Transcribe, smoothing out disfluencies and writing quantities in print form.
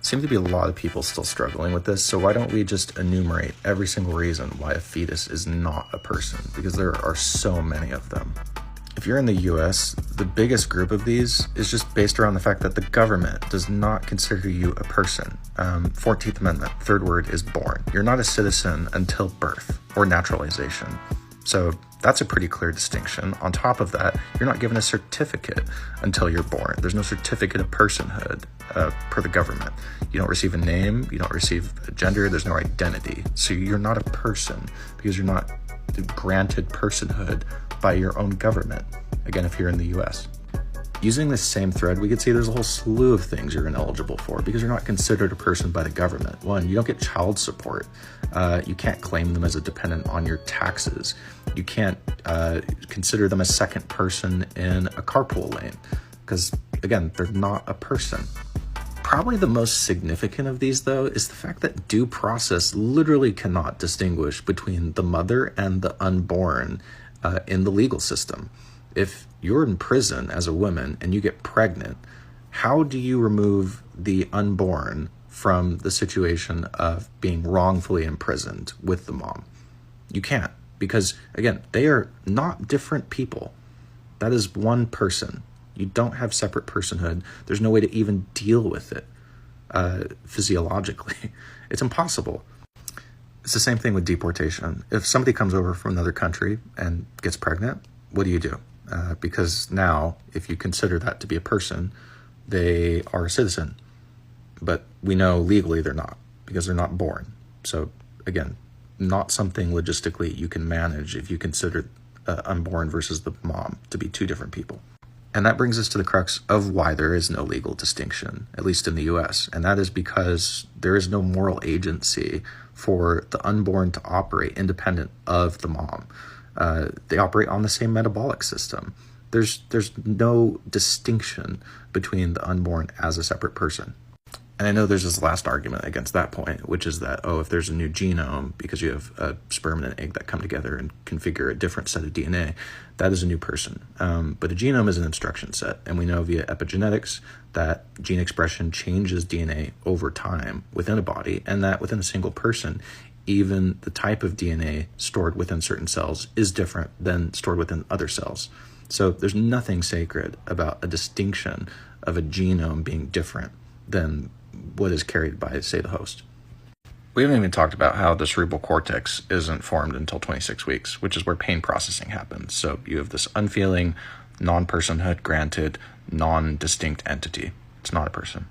Seem to be a lot of people still struggling with this, so why don't we just enumerate every single reason why a fetus is not a person, because there are so many of them. If you're in the US, the biggest group of these is just based around the fact that the government does not consider you a person. 14th Amendment, third word is born. You're not a citizen until birth or naturalization. So that's a pretty clear distinction. On top of that, you're not given a certificate until you're born. There's no certificate of personhood per the government. You don't receive a name, you don't receive a gender, there's no identity. So you're not a person because you're not granted personhood by your own government. Again, if you're in the US. Using this same thread, we could see there's a whole slew of things you're ineligible for because you're not considered a person by the government. One, you don't get child support. You can't claim them as a dependent on your taxes. You can't consider them a second person in a carpool lane because, again, they're not a person. Probably the most significant of these, though, is the fact that due process literally cannot distinguish between the mother and the unborn in the legal system. If you're in prison as a woman and you get pregnant, how do you remove the unborn from the situation of being wrongfully imprisoned with the mom? You can't, because again, they are not different people. That is one person. You don't have separate personhood. There's no way to even deal with it physiologically. It's impossible. It's the same thing with deportation. If somebody comes over from another country and gets pregnant, what do? Because now, if you consider that to be a person, they are a citizen. But we know legally they're not, because they're not born. So again, not something logistically you can manage if you consider unborn versus the mom to be two different people. And that brings us to the crux of why there is no legal distinction, at least in the US. And that is because there is no moral agency for the unborn to operate independent of the mom. They operate on the same metabolic system. There's no distinction between the unborn as a separate person. And I know there's this last argument against that point, which is that, if there's a new genome, because you have a sperm and an egg that come together and configure a different set of DNA, that is a new person. But a genome is an instruction set. And we know via epigenetics that gene expression changes DNA over time within a body, and that within a single person, even the type of DNA stored within certain cells is different than stored within other cells. So there's nothing sacred about a distinction of a genome being different than what is carried by, say, the host. We haven't even talked about how the cerebral cortex isn't formed until 26 weeks, which is where pain processing happens. So you have this unfeeling, non-personhood granted, non-distinct entity. It's not a person.